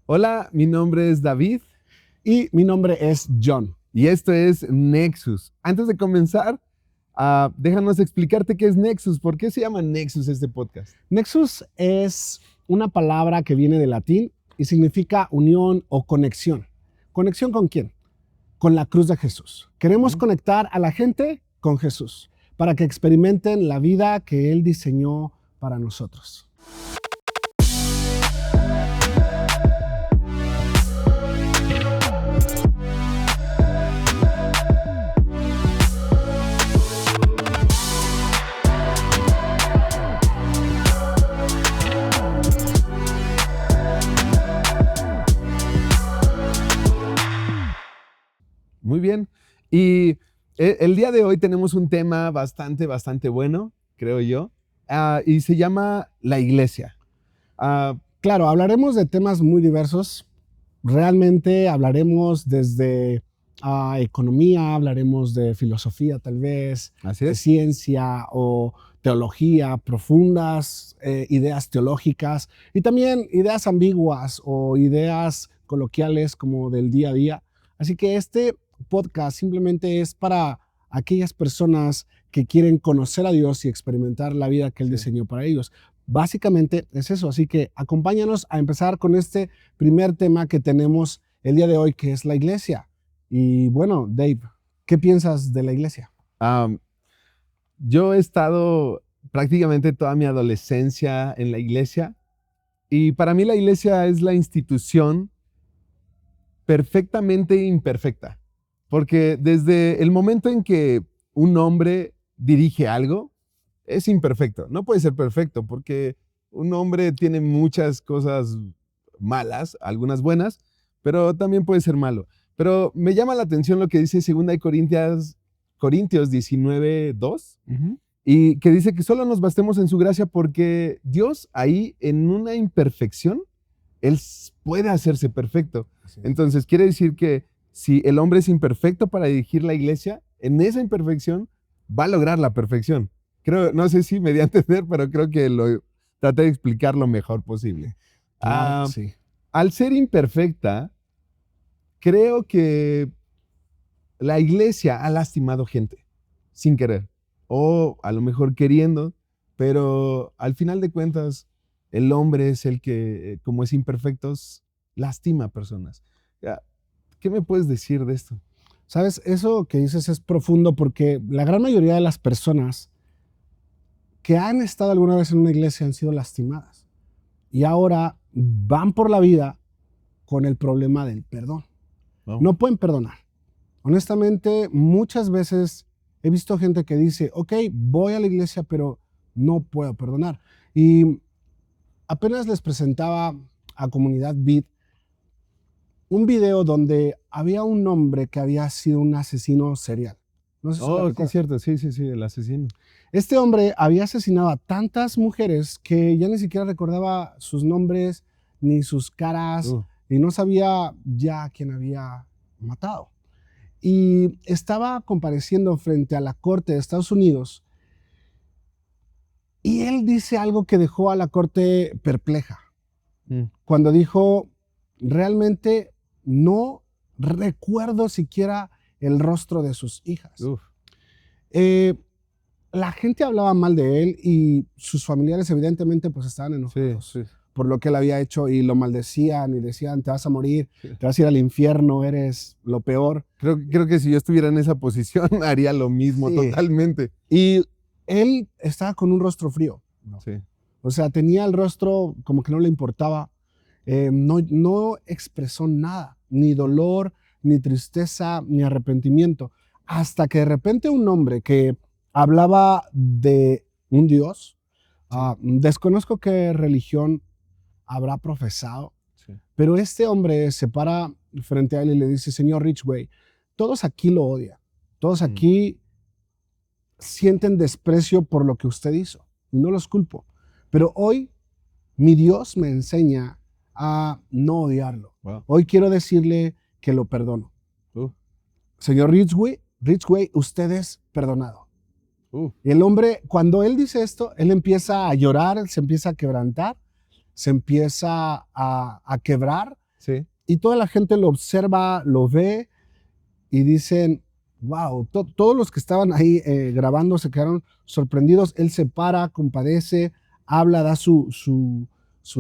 Hola, mi nombre es David Y mi nombre es John. y esto es Nexus. Antes de comenzar, déjanos explicarte qué es Nexus. ¿Por qué se llama Nexus este podcast? Nexus es una palabra que viene del latín y significa unión o conexión. ¿Conexión con quién? Con la cruz de Jesús. Queremos conectar a la gente con Jesús para que experimenten la vida que Él diseñó para nosotros. Muy bien. Y el día de hoy tenemos un tema bastante bueno, creo yo, y se llama la iglesia. Claro, hablaremos de temas muy diversos. Realmente hablaremos desde economía, hablaremos de filosofía tal vez, Así de es. ciencia o teología, profundas ideas teológicas y también ideas ambiguas o ideas coloquiales como del día a día. Así que este podcast simplemente es para aquellas personas que quieren conocer a Dios y experimentar la vida que Él diseñó para ellos. Básicamente es eso, así que acompáñanos a empezar con este primer tema que tenemos el día de hoy, que es la iglesia. Y bueno, Dave, ¿qué piensas de la iglesia? Am, yo he estado prácticamente toda mi adolescencia en la iglesia y para mí la iglesia es la institución perfectamente imperfecta. Porque desde el momento en que un hombre dirige algo, es imperfecto. No puede ser perfecto porque un hombre tiene muchas cosas malas, algunas buenas, pero también puede ser malo. Pero me llama la atención lo que dice 2 Corintios 19:2, y que dice que solo nos bastemos en su gracia porque Dios ahí en una imperfección, Él puede hacerse perfecto. Entonces quiere decir que si el hombre es imperfecto para dirigir la iglesia, en esa imperfección va a lograr la perfección. Creo, no sé si me di a entender, pero creo que lo traté de explicar lo mejor posible. Claro que sí. Al ser imperfecta, creo que la iglesia ha lastimado gente sin querer o a lo mejor queriendo, pero al final de cuentas el hombre es el que, como es imperfecto, lastima a personas. Ya, ¿qué me puedes decir de esto? Sabes, eso que dices es profundo porque la gran mayoría de las personas que han estado alguna vez en una iglesia han sido lastimadas y ahora van por la vida con el problema del perdón. ¿No? No pueden perdonar. Honestamente, muchas veces he visto gente que dice, ok, voy a la iglesia, pero no puedo perdonar. Y apenas les presentaba a Comunidad Vid un video donde había un hombre que había sido un asesino serial. No sé si lo Oh, sí, es recuerdas. cierto, sí, el asesino. Este hombre había asesinado a tantas mujeres que ya ni siquiera recordaba sus nombres ni sus caras y no sabía ya a quién había matado. Y estaba compareciendo frente a la corte de Estados Unidos y él dice algo que dejó a la corte perpleja. Cuando dijo, realmente no recuerdo siquiera el rostro de sus hijas. La gente hablaba mal de él y sus familiares evidentemente pues estaban enojados por lo que él había hecho y lo maldecían y decían, te vas a morir, te vas a ir al infierno, eres lo peor. Creo que si yo estuviera en esa posición haría lo mismo totalmente. Y él estaba con un rostro frío. Sí. O sea, tenía el rostro como que no le importaba. No expresó nada, ni dolor, ni tristeza, ni arrepentimiento. Hasta que de repente un hombre que hablaba de un Dios, desconozco qué religión habrá profesado, pero este hombre se para frente a él y le dice, señor Ridgway, todos aquí lo odian, todos aquí sienten desprecio por lo que usted hizo, y no los culpo, pero hoy mi Dios me enseña a no odiarlo. Wow. Hoy quiero decirle que lo perdono. Señor Ridgway, usted es perdonado. Y el hombre, cuando él dice esto, él empieza a llorar, se empieza a quebrantar, se empieza a quebrar Sí. Y toda la gente lo observa, lo ve y dicen, wow, todos los que estaban ahí grabando se quedaron sorprendidos. Él se para, compadece, habla, da su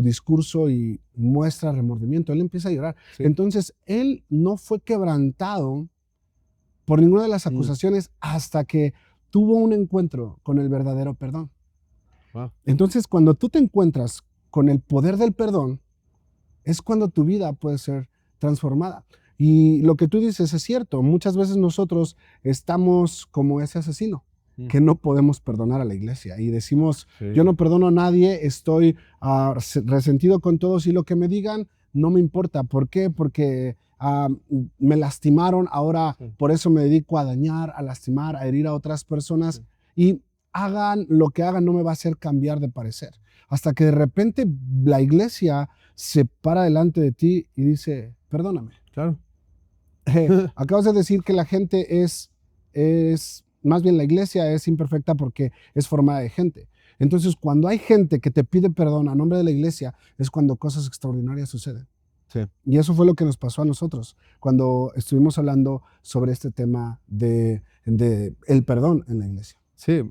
discurso y muestra remordimiento. Él empieza a llorar. Sí. Entonces, él no fue quebrantado por ninguna de las acusaciones hasta que tuvo un encuentro con el verdadero perdón. Wow. Entonces, cuando tú te encuentras con el poder del perdón, es cuando tu vida puede ser transformada. Y lo que tú dices es cierto. Muchas veces nosotros estamos como ese asesino, que no podemos perdonar a la iglesia. Y decimos, yo no perdono a nadie, estoy resentido con todos y lo que me digan no me importa. ¿Por qué? Porque me lastimaron, ahora por eso me dedico a dañar, a lastimar, a herir a otras personas. Y hagan lo que hagan, no me va a hacer cambiar de parecer. Hasta que de repente la iglesia se para delante de ti y dice, perdóname. Claro. Acabas de decir que la gente más bien la iglesia es imperfecta porque es formada de gente. Entonces, cuando hay gente que te pide perdón a nombre de la iglesia, es cuando cosas extraordinarias suceden. Sí. Y eso fue lo que nos pasó a nosotros cuando estuvimos hablando sobre este tema de el perdón en la iglesia. Sí,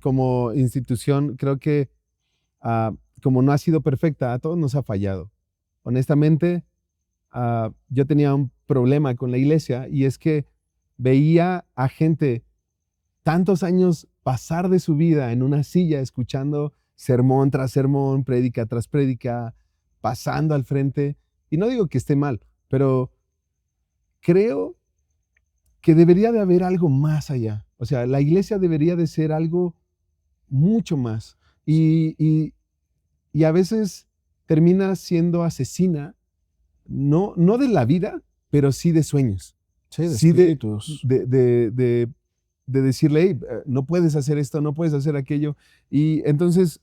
como institución, creo que como no ha sido perfecta, a todos nos ha fallado. Honestamente, yo tenía un problema con la iglesia y es que veía a gente tantos años pasar de su vida en una silla escuchando sermón tras sermón, prédica tras prédica, pasando al frente. Y no digo que esté mal, pero creo que debería de haber algo más allá. O sea, la iglesia debería de ser algo mucho más. Y a veces termina siendo asesina, no de la vida, pero sí de sueños. Sí, de Sí espíritus. de decirle, hey, no puedes hacer esto, no puedes hacer aquello. Y entonces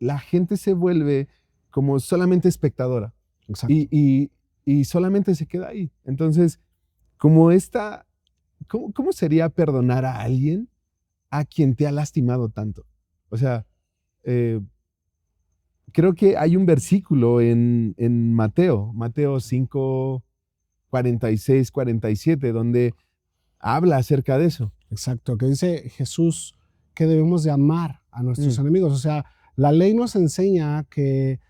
la gente se vuelve como solamente espectadora. Exacto. Y solamente se queda ahí. Entonces, ¿cómo sería perdonar a alguien a quien te ha lastimado tanto? O sea, creo que hay un versículo en Mateo 5, 46, 47, donde habla acerca de eso. Exacto, que dice Jesús que debemos de amar a nuestros enemigos. O sea, la ley nos enseña que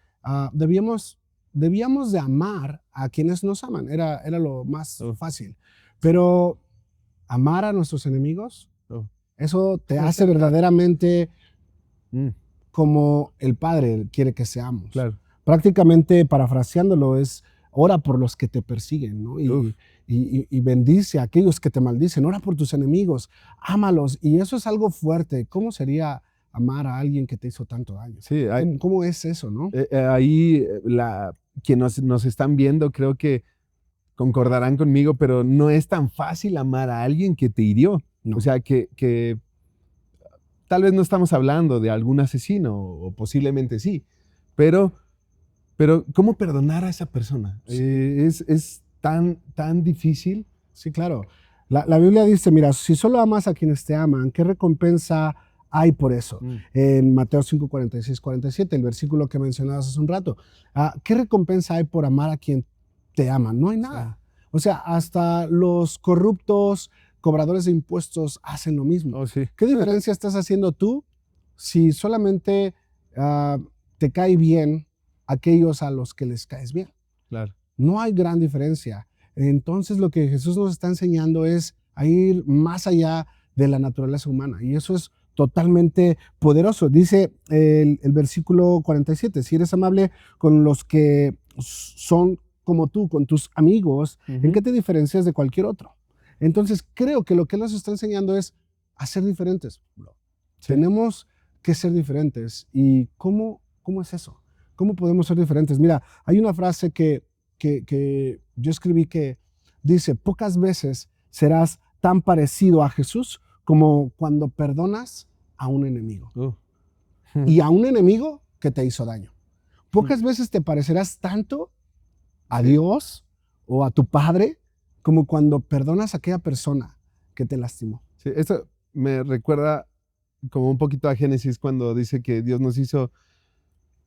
debíamos de amar a quienes nos aman. Era lo más fácil. Pero amar a nuestros enemigos, eso te hace verdaderamente como el Padre quiere que seamos. Claro. Prácticamente, parafraseándolo, es ora por los que te persiguen, ¿no? Y bendice a aquellos que te maldicen. Ora por tus enemigos, ámalos. Y eso es algo fuerte. ¿Cómo sería amar a alguien que te hizo tanto daño? Sí, ¿Cómo es eso, no? Ahí quienes nos están viendo creo que concordarán conmigo, pero no es tan fácil amar a alguien que te hirió. No. O sea, que tal vez no estamos hablando de algún asesino, o posiblemente sí, pero ¿cómo perdonar a esa persona? Sí. Es tan difícil. Sí, claro. La Biblia dice, mira, si solo amas a quienes te aman, ¿qué recompensa hay por eso? En Mateo 5, 46, 47, el versículo que mencionabas hace un rato. ¿Qué recompensa hay por amar a quien te ama? No hay nada. Sí. O sea, hasta los corruptos cobradores de impuestos hacen lo mismo. Oh, sí. ¿Qué diferencia estás haciendo tú si solamente te cae bien aquellos a los que les caes bien? Claro. No hay gran diferencia. Entonces lo que Jesús nos está enseñando es a ir más allá de la naturaleza humana, y eso es totalmente poderoso. Dice el versículo 47, si eres amable con los que son como tú, con tus amigos, ¿en qué te diferencias de cualquier otro? Entonces creo que lo que Él nos está enseñando es a ser diferentes. Sí. Tenemos que ser diferentes. ¿Y cómo es eso? ¿Cómo podemos ser diferentes? Mira, hay una frase que yo escribí que dice, pocas veces serás tan parecido a Jesús como cuando perdonas a un enemigo. Y a un enemigo que te hizo daño. Pocas veces te parecerás tanto a Dios o a tu Padre como cuando perdonas a aquella persona que te lastimó. Sí, esto me recuerda como un poquito a Génesis, cuando dice que Dios nos hizo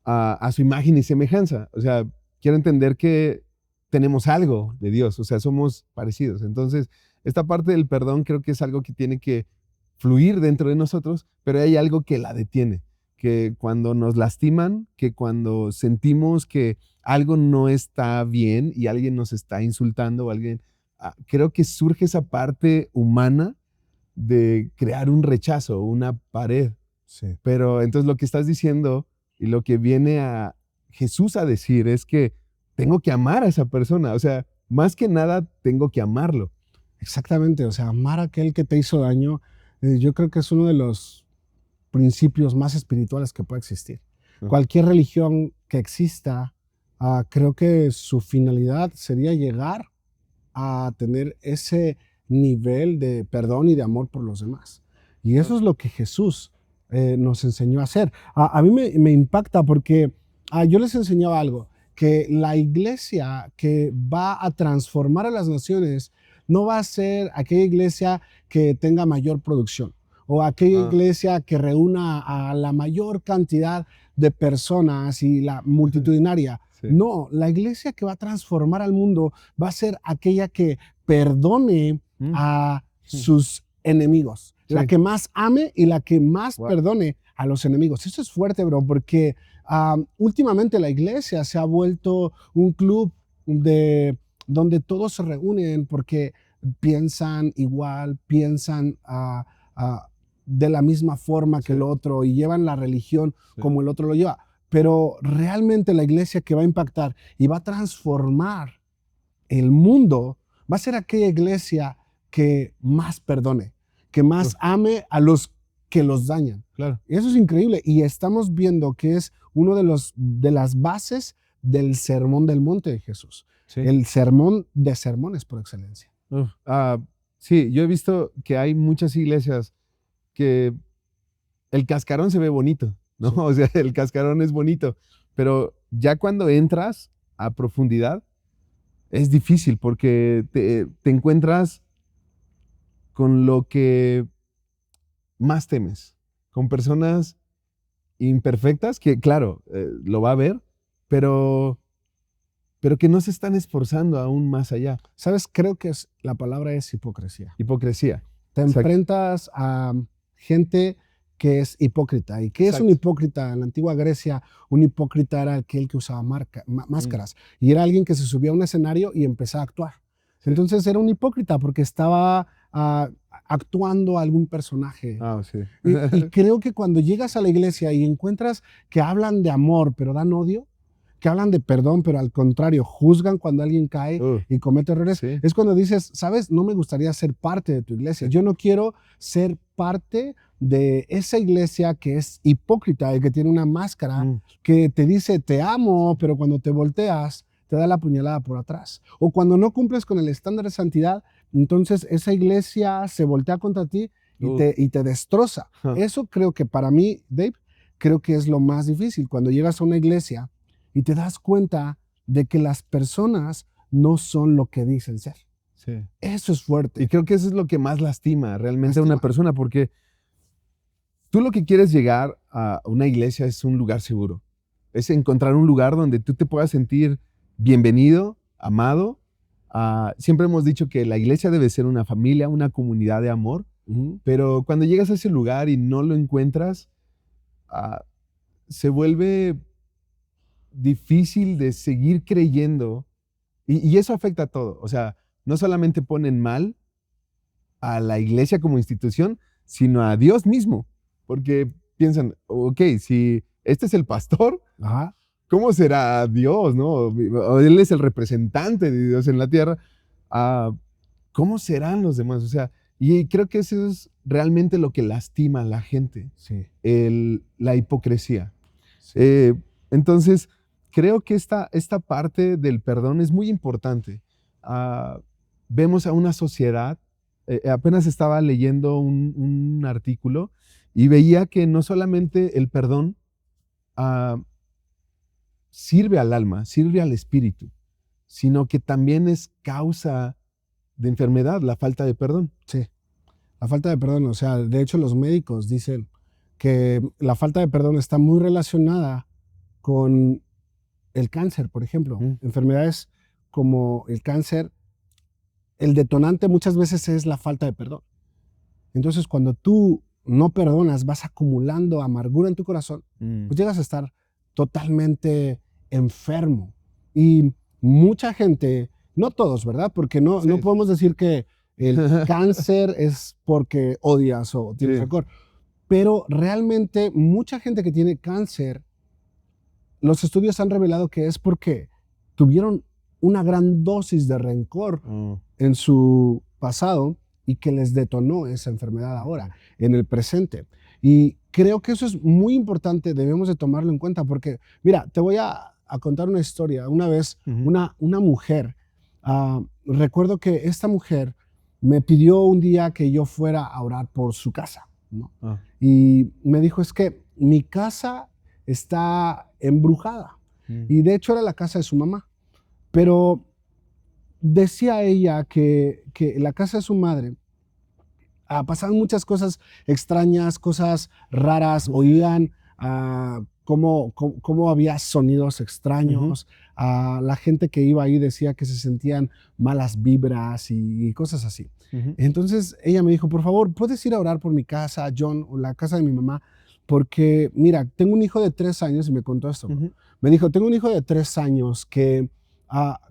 a su imagen y semejanza. O sea, quiero entender que tenemos algo de Dios, o sea, somos parecidos. Entonces, esta parte del perdón creo que es algo que tiene que fluir dentro de nosotros, pero hay algo que la detiene, que cuando nos lastiman, que cuando sentimos que algo no está bien y alguien nos está insultando o alguien, creo que surge esa parte humana de crear un rechazo, una pared. Sí. Pero entonces lo que estás diciendo y lo que viene a Jesús a decir es que tengo que amar a esa persona, o sea, más que nada tengo que amarlo. Exactamente, o sea, amar a aquel que te hizo daño, yo creo que es uno de los principios más espirituales que puede existir. Cualquier religión que exista, creo que su finalidad sería llegar a tener ese nivel de perdón y de amor por los demás. Y eso es lo que Jesús nos enseñó a hacer. A mí me impacta porque yo les enseñaba algo, que la iglesia que va a transformar a las naciones no va a ser aquella iglesia que tenga mayor producción o aquella iglesia que reúna a la mayor cantidad de personas y la multitudinaria. Sí. No, la iglesia que va a transformar al mundo va a ser aquella que perdone a sus enemigos. Sí. La que más ame y la que más perdone a los enemigos. Eso es fuerte, bro, porque últimamente la iglesia se ha vuelto un club donde todos se reúnen porque piensan igual, piensan de la misma forma que el otro y llevan la religión como el otro lo lleva. Pero realmente la iglesia que va a impactar y va a transformar el mundo va a ser aquella iglesia que más perdone, que más ame a los que los dañan. Claro. Y eso es increíble. Y estamos viendo que es uno de las bases del sermón del monte de Jesús. Sí. El sermón de sermones por excelencia. Sí, yo he visto que hay muchas iglesias que el cascarón se ve bonito, ¿no? Sí. O sea, el cascarón es bonito, pero ya cuando entras a profundidad es difícil porque te encuentras con lo que más temes, con personas imperfectas que, claro, lo va a ver, pero que no se están esforzando aún más allá. ¿Sabes? Creo que la palabra es hipocresía. Hipocresía. Te enfrentas a gente que es hipócrita. ¿Y qué es un hipócrita? En la antigua Grecia, un hipócrita era aquel que usaba máscaras. Y era alguien que se subía a un escenario y empezaba a actuar. Sí. Entonces era un hipócrita porque estaba actuando a algún personaje. Sí. Y creo que cuando llegas a la iglesia y encuentras que hablan de amor, pero dan odio, que hablan de perdón, pero al contrario, juzgan cuando alguien cae y comete errores, sí. Es cuando dices, ¿sabes? No me gustaría ser parte de tu iglesia. Sí. Yo no quiero ser parte de esa iglesia que es hipócrita y que tiene una máscara que te dice, te amo, pero cuando te volteas, te da la puñalada por atrás. O cuando no cumples con el estándar de santidad, entonces esa iglesia se voltea contra ti y te destroza. Eso creo que para mí, Dave, creo que es lo más difícil. Cuando llegas a una iglesia y te das cuenta de que las personas no son lo que dicen ser. Sí. Eso es fuerte. Y creo que eso es lo que más lastima realmente a una persona, porque tú lo que quieres llegar a una iglesia es un lugar seguro. Es encontrar un lugar donde tú te puedas sentir bienvenido, amado. Siempre hemos dicho que la iglesia debe ser una familia, una comunidad de amor, pero cuando llegas a ese lugar y no lo encuentras, se vuelve difícil de seguir creyendo y eso afecta a todo. O sea, no solamente ponen mal a la iglesia como institución, sino a Dios mismo, porque piensan, ok, si este es el pastor, ¿cómo será Dios, no? Él es el representante de Dios en la tierra. ¿Cómo serán los demás? O sea, y creo que eso es realmente lo que lastima a la gente, sí. La hipocresía. Sí. Entonces, creo que esta parte del perdón es muy importante. Vemos a una sociedad, apenas estaba leyendo un artículo y veía que no solamente el perdón sirve al alma, sirve al espíritu, sino que también es causa de enfermedad, la falta de perdón. Sí, la falta de perdón, o sea, de hecho los médicos dicen que la falta de perdón está muy relacionada con el cáncer, por ejemplo. Enfermedades como el cáncer, el detonante muchas veces es la falta de perdón. Entonces, cuando tú no perdonas, vas acumulando amargura en tu corazón, pues llegas a estar totalmente enfermo. Y mucha gente, no todos, ¿verdad? Porque no podemos decir que el cáncer es porque odias o tienes rencor. Pero realmente mucha gente que tiene cáncer, los estudios han revelado que es porque tuvieron una gran dosis de rencor en su pasado y que les detonó esa enfermedad ahora, en el presente. Y creo que eso es muy importante, debemos de tomarlo en cuenta porque, mira, te voy a contar una historia. Una vez, una mujer, recuerdo que esta mujer me pidió un día que yo fuera a orar por su casa, ¿no? Y me dijo, es que mi casa está embrujada. Y de hecho era la casa de su mamá. Pero decía ella que la casa de su madre pasaban muchas cosas extrañas, cosas raras, oían cómo había sonidos extraños. La gente que iba ahí decía que se sentían malas vibras y cosas así. Entonces ella me dijo, por favor, ¿puedes ir a orar por mi casa, John, o la casa de mi mamá? Porque, mira, tengo un hijo de 3 años y me contó esto. Me dijo, tengo un hijo de 3 años que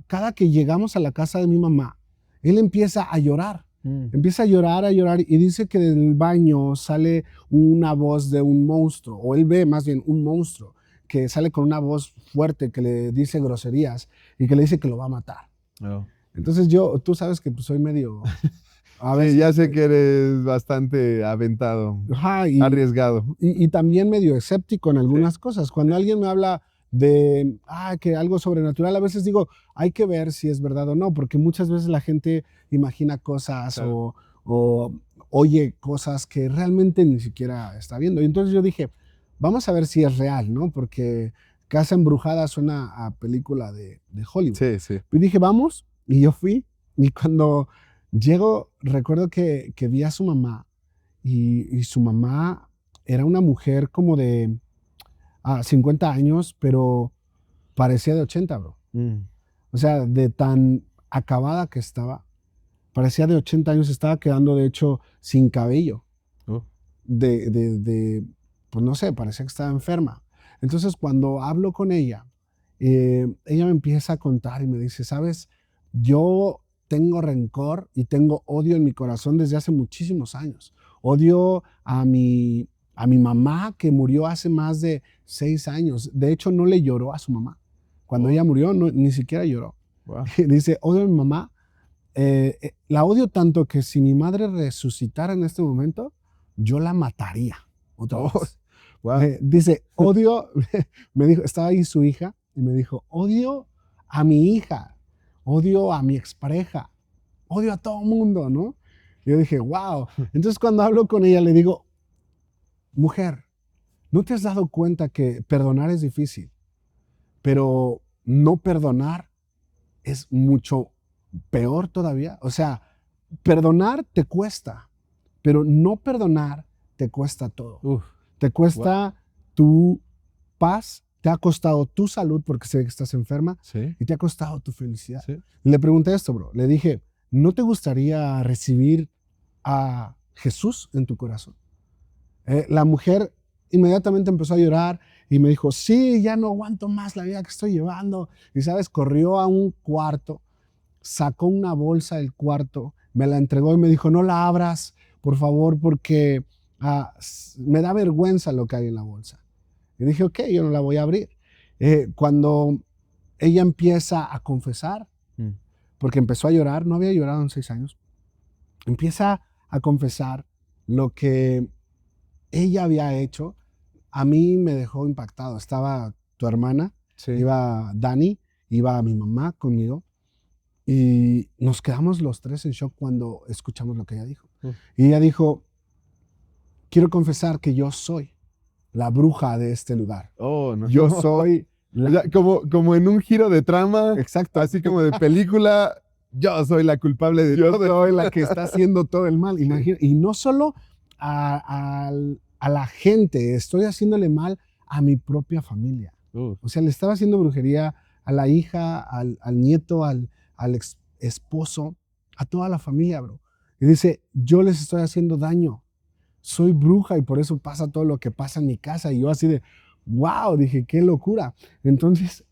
cada que llegamos a la casa de mi mamá, él empieza a llorar. Empieza a llorar y dice que del baño sale una voz de un monstruo, o él ve más bien un monstruo que sale con una voz fuerte que le dice groserías y que le dice que lo va a matar. Entonces tú sabes que pues, soy medio... A ver, sí, ya sé que eres bastante aventado, arriesgado. Y también medio escéptico en algunas cosas. Cuando alguien me habla de que algo sobrenatural, a veces digo, hay que ver si es verdad o no, porque muchas veces la gente imagina cosas o oye cosas que realmente ni siquiera está viendo. Y entonces yo dije, vamos a ver si es real, ¿no? Porque Casa Embrujada suena a película de Hollywood. Y dije, vamos, y yo fui, y cuando llego, recuerdo que vi a su mamá, y su mamá era una mujer como de 50 años, pero parecía de 80, bro. O sea, de tan acabada que estaba, parecía de 80 años, estaba quedando de hecho sin cabello. Pues no sé, parecía que estaba enferma. Entonces cuando hablo con ella, ella me empieza a contar y me dice, ¿sabes? Yo tengo rencor y tengo odio en mi corazón desde hace muchísimos años. Odio a mi mamá que murió hace más de 6 años. De hecho, no le lloró a su mamá. Cuando ella murió, ni siquiera lloró. Dice, odio a mi mamá. La odio tanto que si mi madre resucitara en este momento, yo la mataría otra vez. Dice, odio, me dijo, estaba ahí su hija y me dijo, odio a mi hija, odio a mi expareja, odio a todo mundo, ¿no? Y yo dije, wow. Entonces cuando hablo con ella le digo, mujer, ¿no te has dado cuenta que perdonar es difícil? Pero no perdonar es mucho peor todavía. O sea, perdonar te cuesta, pero no perdonar te cuesta todo. Te cuesta tu paz, te ha costado tu salud porque sé que estás enferma y te ha costado tu felicidad. Le pregunté esto, bro. Le dije, ¿no te gustaría recibir a Jesús en tu corazón? La mujer inmediatamente empezó a llorar y me dijo, sí, ya no aguanto más la vida que estoy llevando. Y sabes, corrió a un cuarto, sacó una bolsa del cuarto, me la entregó y me dijo, no la abras, por favor, porque me da vergüenza lo que hay en la bolsa. Y dije, ok, yo no la voy a abrir. Cuando ella empieza a confesar, porque empezó a llorar, no había llorado en 6 años, empieza a confesar lo que ella había hecho, a mí me dejó impactado. Estaba tu hermana, iba Dani, iba mi mamá conmigo y nos quedamos los 3 en shock cuando escuchamos lo que ella dijo. Y ella dijo, quiero confesar que yo soy la bruja de este lugar. Yo soy... Como en un giro de trama. Exacto. Así como de película, yo soy la culpable de todo. Yo soy la que está haciendo todo el mal. Y no solo a la gente, estoy haciéndole mal a mi propia familia. O sea, le estaba haciendo brujería a la hija, al nieto, al esposo, a toda la familia, bro. Y dice, yo les estoy haciendo daño. Soy bruja y por eso pasa todo lo que pasa en mi casa. Y yo así de, wow, dije, qué locura. Entonces,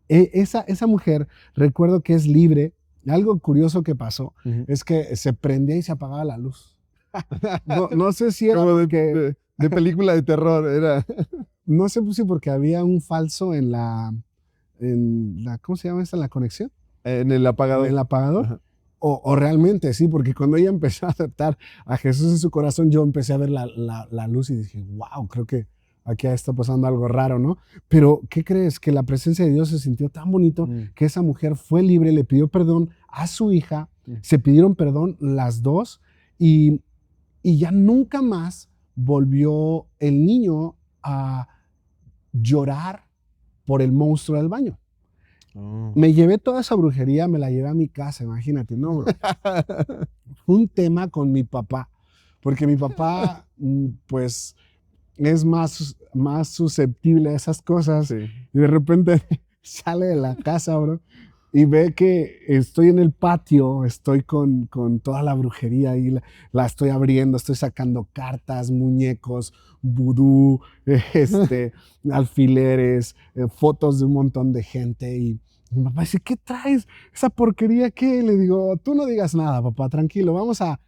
esa mujer, recuerdo que es libre. Algo curioso que pasó es que se prendía y se apagaba la luz. No sé si era Como porque, de película de terror, era. no sé si porque había un falso en la, ¿cómo se llama esta? La conexión, En el apagador. en el apagador. Ajá. O realmente sí, porque cuando ella empezó a aceptar a Jesús en su corazón, yo empecé a ver la luz y dije, wow, creo que aquí está pasando algo raro, ¿no? Pero, ¿qué crees? Que la presencia de Dios se sintió tan bonito que esa mujer fue libre, le pidió perdón a su hija, se pidieron perdón las dos y ya nunca más volvió el niño a llorar por el monstruo del baño. Oh. Me llevé toda esa brujería, me la llevé a mi casa, imagínate, ¿no, bro? Fue un tema con mi papá, porque mi papá, pues, es más susceptible a esas cosas. Sí. Y de repente sale de la casa, bro, y ve que estoy en el patio, estoy con toda la brujería y la estoy abriendo, estoy sacando cartas, muñecos, vudú, alfileres, fotos de un montón de gente. Y mi papá dice, ¿qué traes? ¿Esa porquería qué? Le digo, tú no digas nada, papá, tranquilo, vamos a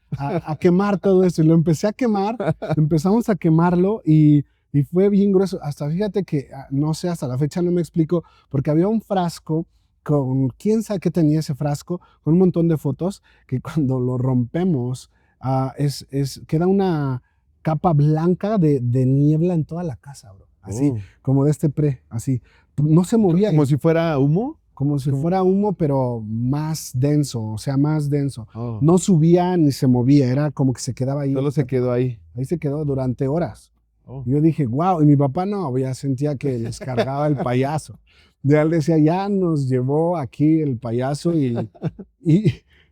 quemar todo esto. Y lo empecé a quemar, empezamos a quemarlo y fue bien grueso. Hasta fíjate que, no sé, hasta la fecha no me explico, porque había un frasco con, quién sabe qué tenía ese frasco, con un montón de fotos, que cuando lo rompemos, queda una capa blanca de niebla en toda la casa, bro. Así, como de así. No se movía. ¿Como si fuera humo? Como si fuera humo, pero más denso, o sea, más denso. Oh. No subía ni se movía, era como que se quedaba ahí. Solo se quedó ahí. Ahí se quedó durante horas. Oh. Yo dije, wow, y mi papá no, ya sentía que les cargaba el payaso. De él decía, ya nos llevó aquí el payaso y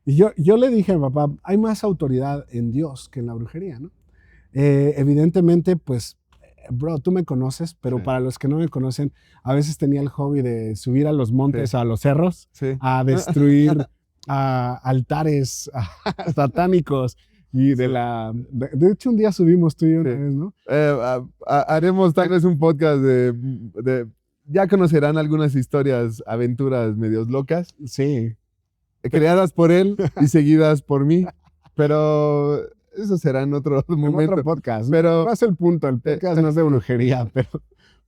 yo le dije a mi papá, hay más autoridad en Dios que en la brujería, ¿no? Evidentemente, pues, bro, tú me conoces, pero para los que no me conocen, a veces tenía el hobby de subir a los montes, a los cerros, a destruir altares satánicos. Y de hecho, un día subimos tú y yo una vez, ¿no? Haremos tal vez un podcast ya conocerán algunas historias, aventuras medios locas. Sí. Creadas por él y seguidas por mí. Pero eso será en otro momento. En otro podcast. Pero no es el punto, el podcast no es de brujería,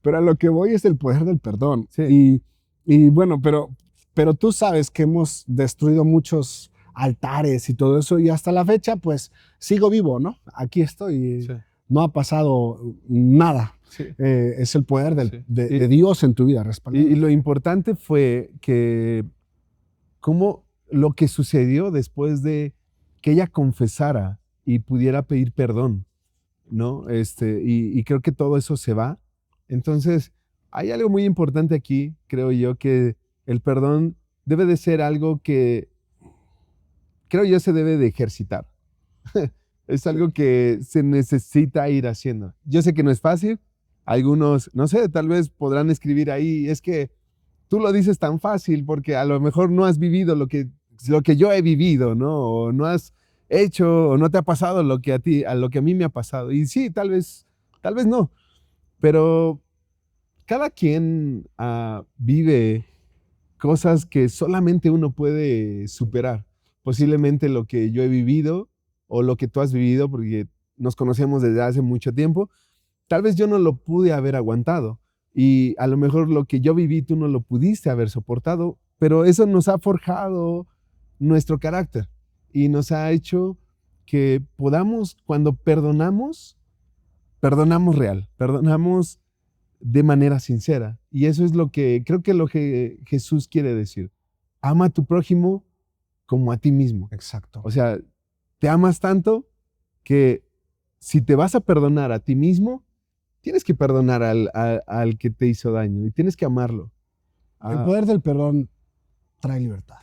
pero a lo que voy es el poder del perdón. Sí. Y bueno, pero tú sabes que hemos destruido muchos altares y todo eso, y hasta la fecha, pues, sigo vivo, ¿no? Aquí estoy, no ha pasado nada. Sí. Es el poder de Dios en tu vida, y lo importante fue que cómo lo que sucedió después de que ella confesara y pudiera pedir perdón, ¿no? Y creo que todo eso se va. Entonces, hay algo muy importante aquí, creo yo, que el perdón debe de ser algo que creo yo se debe de ejercitar. Es algo que se necesita ir haciendo. Yo sé que no es fácil. Algunos, no sé, tal vez podrán escribir ahí, es que tú lo dices tan fácil porque a lo mejor no has vivido lo que yo he vivido, ¿no? O no has hecho o no te ha pasado lo que a lo que a mí me ha pasado. Y sí, tal vez no. Pero cada quien vive cosas que solamente uno puede superar. Posiblemente lo que yo he vivido o lo que tú has vivido, porque nos conocemos desde hace mucho tiempo, tal vez yo no lo pude haber aguantado. Y a lo mejor lo que yo viví tú no lo pudiste haber soportado, pero eso nos ha forjado nuestro carácter y nos ha hecho que podamos, cuando perdonamos real, perdonamos de manera sincera. Y eso es creo que lo que Jesús quiere decir. Ama a tu prójimo como a ti mismo. Exacto. O sea, te amas tanto que si te vas a perdonar a ti mismo, tienes que perdonar al que te hizo daño y tienes que amarlo. El poder del perdón trae libertad.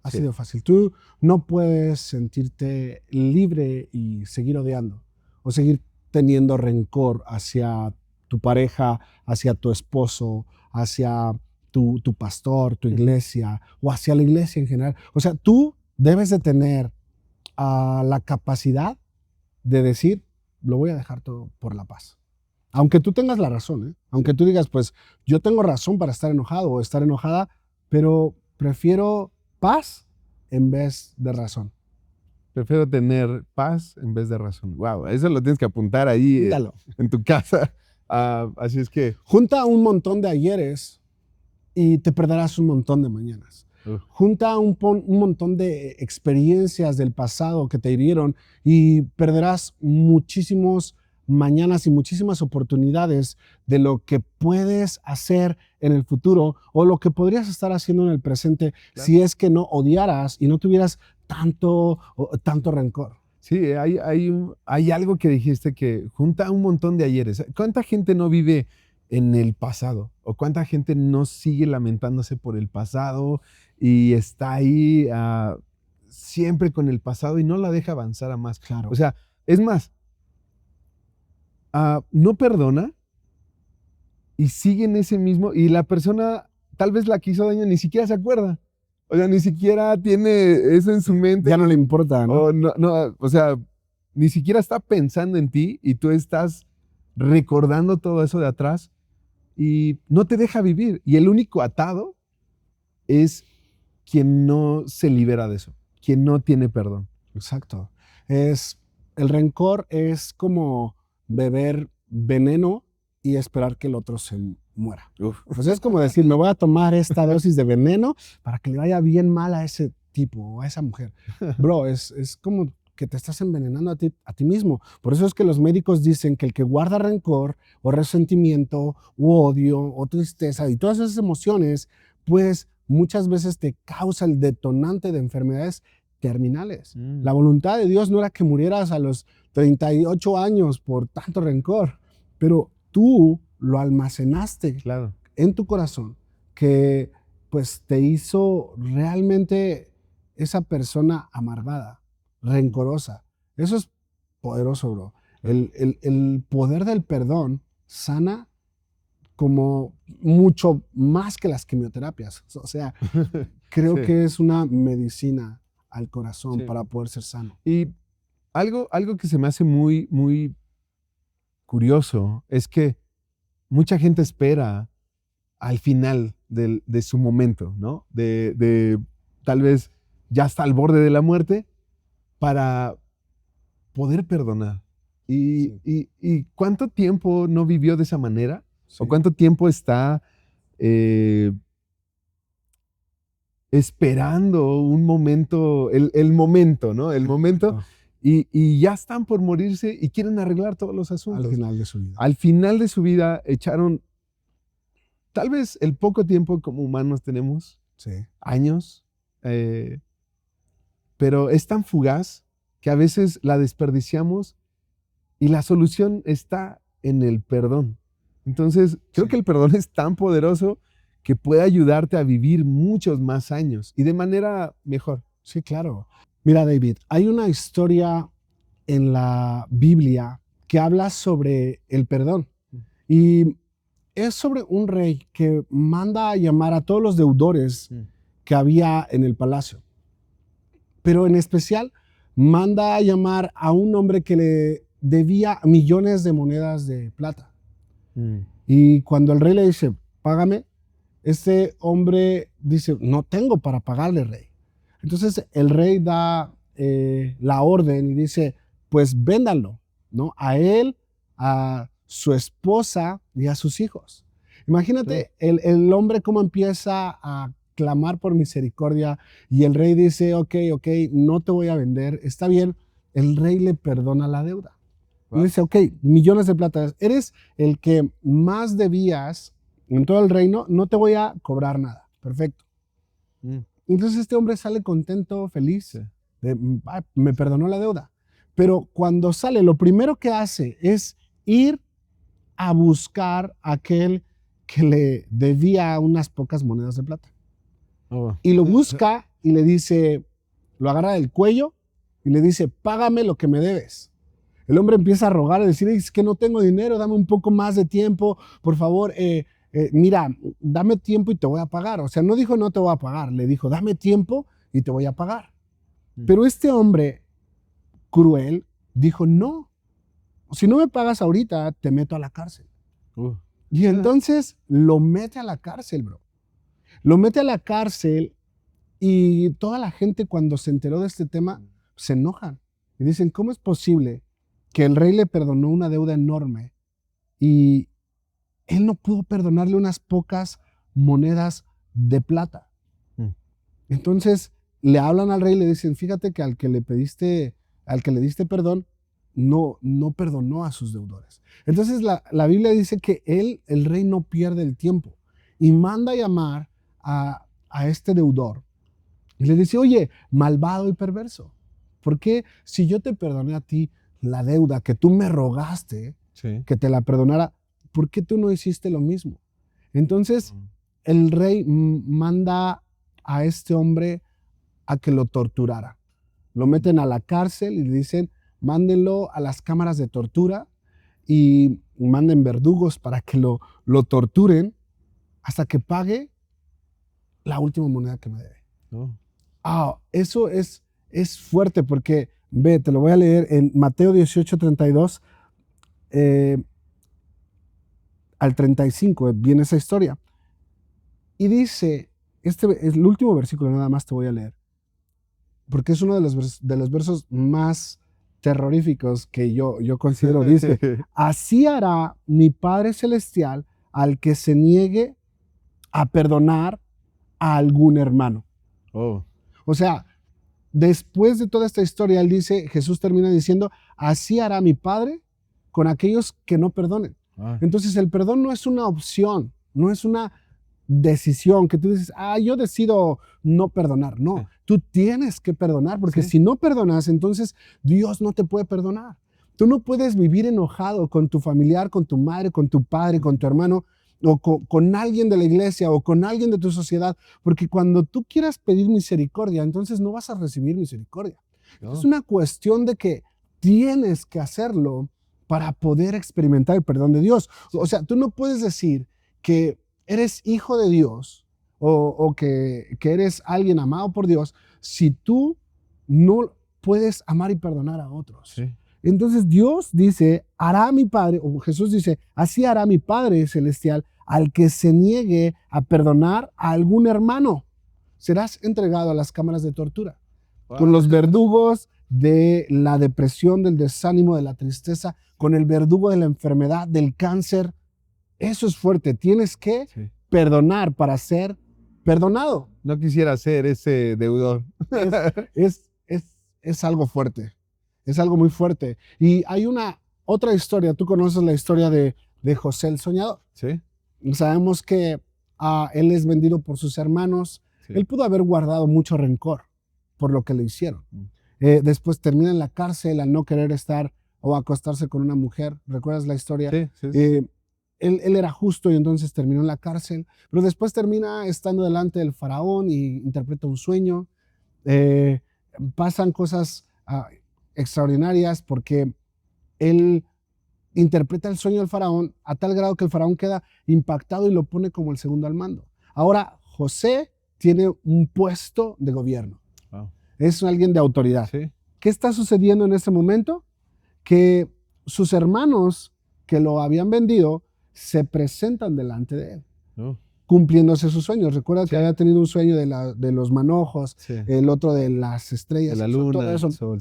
Así de fácil. Tú no puedes sentirte libre y seguir odiando o seguir teniendo rencor hacia tu pareja, hacia tu esposo, hacia tu pastor, tu iglesia o hacia la iglesia en general. O sea, tú debes de tener la capacidad de decir, lo voy a dejar todo por la paz. Aunque tú tengas la razón, ¿eh? Aunque tú digas, pues yo tengo razón para estar enojado o estar enojada, pero prefiero paz en vez de razón. Prefiero tener paz en vez de razón. Wow, eso lo tienes que apuntar ahí en tu casa. Así es que... Junta un montón de ayeres y te perderás un montón de mañanas. Junta un montón de experiencias del pasado que te hirieron y perderás muchísimos mañanas y muchísimas oportunidades de lo que puedes hacer en el futuro o lo que podrías estar haciendo en el presente, claro, si es que no odiaras y no tuvieras tanto rencor. Sí, hay algo que dijiste que junta un montón de ayeres. ¿Cuánta gente no vive en el pasado? ¿O cuánta gente no sigue lamentándose por el pasado y está ahí siempre con el pasado y no la deja avanzar a más? Claro. O sea, es más, no perdona y sigue en ese mismo, y la persona tal vez la que hizo daño ni siquiera se acuerda. O sea, ni siquiera tiene eso en su mente. Ya no le importa, ¿no? O sea, ni siquiera está pensando en ti y tú estás recordando todo eso de atrás y no te deja vivir. Y el único atado es quien no se libera de eso, quien no tiene perdón. Exacto. El rencor es como beber veneno y esperar que el otro se muera. Pues es como decir, me voy a tomar esta dosis de veneno para que le vaya bien mal a ese tipo o a esa mujer. Bro, es como que te estás envenenando a ti mismo. Por eso es que los médicos dicen que el que guarda rencor o resentimiento u odio o tristeza y todas esas emociones, pues muchas veces te causa el detonante de enfermedades terminales. La voluntad de Dios no era que murieras a los 38 años por tanto rencor, pero tú lo almacenaste, claro, en tu corazón, que pues te hizo realmente esa persona amargada, rencorosa. Eso es poderoso, bro. El poder del perdón sana como mucho más que las quimioterapias. O sea, creo sí, que es una medicina al corazón, sí, para poder ser sano. Y algo que se me hace muy, muy curioso es que mucha gente espera al final de su momento, ¿no? De tal vez ya está al borde de la muerte para poder perdonar. ¿Y cuánto tiempo no vivió de esa manera? Sí. ¿O cuánto tiempo está esperando un momento, el momento, ¿no? El momento, y ya están por morirse y quieren arreglar todos los asuntos. Al final de su vida. Al final de su vida echaron tal vez el poco tiempo como humanos tenemos, sí, años, pero es tan fugaz que a veces la desperdiciamos y la solución está en el perdón. Entonces, creo que el perdón es tan poderoso que puede ayudarte a vivir muchos más años y de manera mejor. Sí, claro. Mira, David, hay una historia en la Biblia que habla sobre el perdón. Y es sobre un rey que manda a llamar a todos los deudores que había en el palacio. Pero en especial, manda a llamar a un hombre que le debía millones de monedas de plata. Y cuando el rey le dice, págame, este hombre dice, no tengo para pagarle, rey. Entonces el rey da la orden y dice, pues véndanlo, ¿no? A él, a su esposa y a sus hijos. Imagínate el hombre cómo empieza a clamar por misericordia y el rey dice, ok, no te voy a vender, está bien. El rey le perdona la deuda. Wow. Y dice, ok, millones de plata, eres el que más debías en todo el reino, no te voy a cobrar nada. Perfecto. Entonces este hombre sale contento, feliz, me perdonó la deuda. Pero cuando sale, lo primero que hace es ir a buscar a aquel que le debía unas pocas monedas de plata. Y lo busca y le dice, lo agarra del cuello y le dice, págame lo que me debes. El hombre empieza a rogar, a decir, es que no tengo dinero, dame un poco más de tiempo, por favor, mira, dame tiempo y te voy a pagar. O sea, no dijo no te voy a pagar, le dijo, dame tiempo y te voy a pagar. Pero este hombre cruel dijo, no, si no me pagas ahorita, te meto a la cárcel. Y entonces lo mete a la cárcel, bro. Lo mete a la cárcel y toda la gente cuando se enteró de este tema se enojan. Y dicen, ¿cómo es posible que el rey le perdonó una deuda enorme y él no pudo perdonarle unas pocas monedas de plata? Entonces le hablan al rey y le dicen, fíjate que al que le diste perdón, no perdonó a sus deudores. Entonces la Biblia dice que el rey no pierde el tiempo y manda a llamar a este deudor y le dice, oye, malvado y perverso, ¿por qué si yo te perdoné a ti la deuda que tú me rogaste que te la perdonara, por qué tú no hiciste lo mismo? Entonces el rey manda a este hombre a que lo torturara. Lo meten a la cárcel y le dicen, mándenlo a las cámaras de tortura y manden verdugos para que lo torturen hasta que pague la última moneda que me debe. Eso es fuerte porque, ve, te lo voy a leer en Mateo 18:32 al 35, viene esa historia. Y dice, este es el último versículo, nada más te voy a leer, porque es uno de los versos más terroríficos que yo considero. Dice, así hará mi Padre Celestial al que se niegue a perdonar a algún hermano. O sea, después de toda esta historia, Jesús termina diciendo, así hará mi Padre con aquellos que no perdonen. Entonces el perdón no es una opción, no es una decisión que tú dices, yo decido no perdonar. No, tú tienes que perdonar, porque si no perdonas, entonces Dios no te puede perdonar. Tú no puedes vivir enojado con tu familiar, con tu madre, con tu padre, con tu hermano, o con alguien de la iglesia o con alguien de tu sociedad, porque cuando tú quieras pedir misericordia, entonces no vas a recibir misericordia. Es una cuestión de que tienes que hacerlo para poder experimentar el perdón de Dios. O sea, tú no puedes decir que eres hijo de Dios o que eres alguien amado por Dios si tú no puedes amar y perdonar a otros. Entonces Dios dice, hará mi Padre, o Jesús dice, así hará mi Padre Celestial al que se niegue a perdonar a algún hermano. Serás entregado a las cámaras de tortura, con los verdugos de la depresión, del desánimo, de la tristeza, con el verdugo de la enfermedad, del cáncer. Eso es fuerte. Tienes que perdonar para ser perdonado. No quisiera ser ese deudor. Es algo fuerte. Es algo muy fuerte. Y hay otra historia. Tú conoces la historia de José el soñador. Sí. Sabemos que él es vendido por sus hermanos. Él pudo haber guardado mucho rencor por lo que le hicieron. Después termina en la cárcel al no querer estar o acostarse con una mujer. ¿Recuerdas la historia? Sí. Él era justo y entonces terminó en la cárcel. Pero después termina estando delante del faraón y interpreta un sueño. Pasan cosas extraordinarias porque él interpreta el sueño del faraón a tal grado que el faraón queda impactado y lo pone como el segundo al mando. Ahora José tiene un puesto de gobierno. Es alguien de autoridad. ¿Qué está sucediendo en este momento? Que sus hermanos que lo habían vendido se presentan delante de él, cumpliéndose sus sueños. Recuerda que había tenido un sueño de los manojos, el otro de las estrellas, de la luna, todo eso. el sol,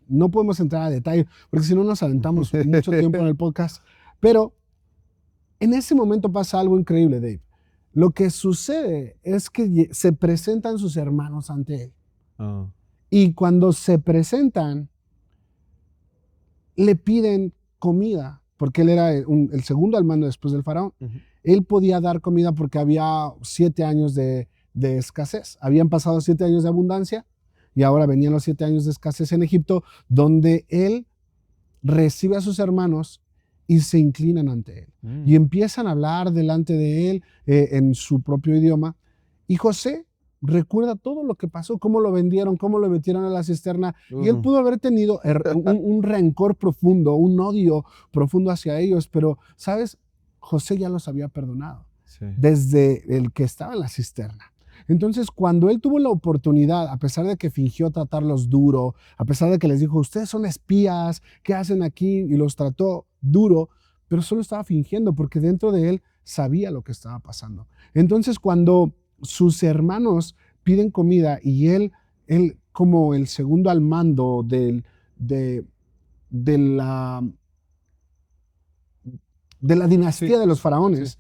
No podemos entrar a detalle, porque si no nos aventamos mucho tiempo en el podcast. Pero en ese momento pasa algo increíble, Dave. Lo que sucede es que se presentan sus hermanos ante él. Y cuando se presentan, le piden comida, porque él era el segundo al mando después del faraón. Él podía dar comida porque había 7 años de escasez. Habían pasado 7 años de abundancia y ahora venían los 7 años de escasez en Egipto, donde él recibe a sus hermanos y se inclinan ante él. Y empiezan a hablar delante de él en su propio idioma. Y José recuerda todo lo que pasó, cómo lo vendieron, cómo lo metieron a la cisterna. Y él pudo haber tenido un rencor profundo, un odio profundo hacia ellos. Pero, ¿sabes? José ya los había perdonado. Sí. desde el que estaba en la cisterna. Entonces, cuando él tuvo la oportunidad, a pesar de que fingió tratarlos duro, a pesar de que les dijo, ustedes son espías, ¿qué hacen aquí? Y los trató duro, pero solo estaba fingiendo porque dentro de él sabía lo que estaba pasando. Entonces, cuando sus hermanos piden comida y él como el segundo al mando de la dinastía de los faraones,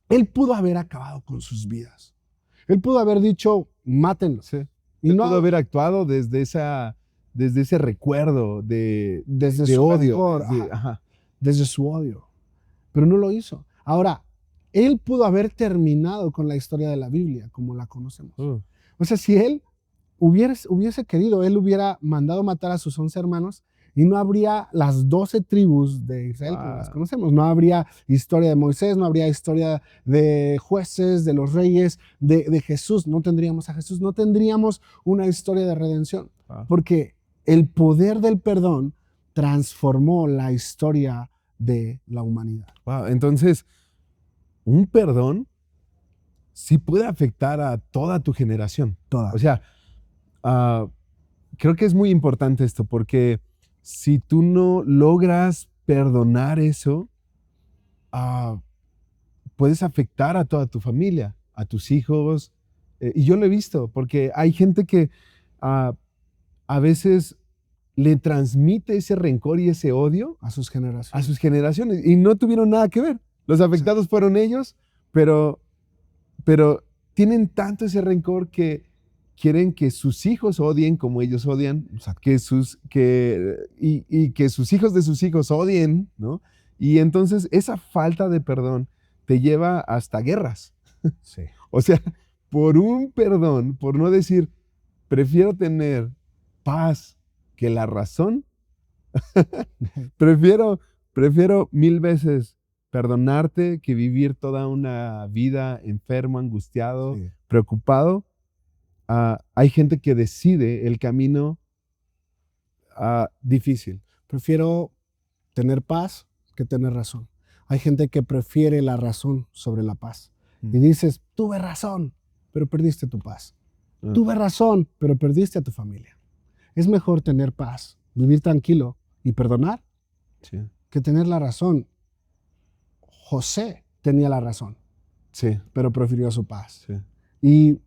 él pudo haber acabado con sus vidas. Él pudo haber dicho, mátenlo. Sí. Y Él no pudo haber actuado desde ese recuerdo desde de su odio. rencor, desde su odio. Pero no lo hizo. Ahora, él pudo haber terminado con la historia de la Biblia, como la conocemos. O sea, si él hubiese querido, él hubiera mandado matar a sus 11 hermanos y no habría las 12 tribus de Israel como las conocemos. No habría historia de Moisés, no habría historia de jueces, de los reyes, de Jesús. No tendríamos a Jesús, no tendríamos una historia de redención. Porque el poder del perdón transformó la historia de la humanidad. Entonces, un perdón sí puede afectar a toda tu generación. Toda. O sea, creo que es muy importante esto porque si tú no logras perdonar eso, puedes afectar a toda tu familia, a tus hijos. Y yo lo he visto porque hay gente que a veces le transmite ese rencor y ese odio a sus generaciones. A sus generaciones y no tuvieron nada que ver. Los afectados fueron ellos, pero tienen tanto ese rencor que quieren que sus hijos odien como ellos odian, que sus hijos de sus hijos odien, ¿no? Y entonces esa falta de perdón te lleva hasta guerras. Sí. O sea, por un perdón, por no decir, prefiero tener paz que la razón, prefiero 1000 veces perdonarte que vivir toda una vida enfermo, angustiado, preocupado. Hay gente que decide el camino difícil. Prefiero tener paz que tener razón. Hay gente que prefiere la razón sobre la paz. Y dices, tuve razón, pero perdiste tu paz. Tuve razón, pero perdiste a tu familia. Es mejor tener paz, vivir tranquilo y perdonar que tener la razón. José tenía la razón, pero prefirió su paz. Y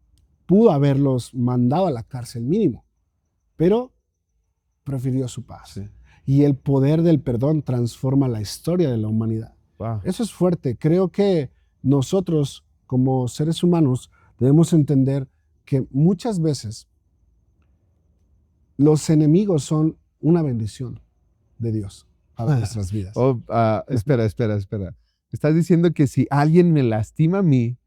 pudo haberlos mandado a la cárcel mínimo, pero prefirió su paz. Y el poder del perdón transforma la historia de la humanidad. Eso es fuerte. Creo que nosotros, como seres humanos, debemos entender que muchas veces los enemigos son una bendición de Dios para nuestras vidas. Espera. Estás diciendo que si alguien me lastima a mí,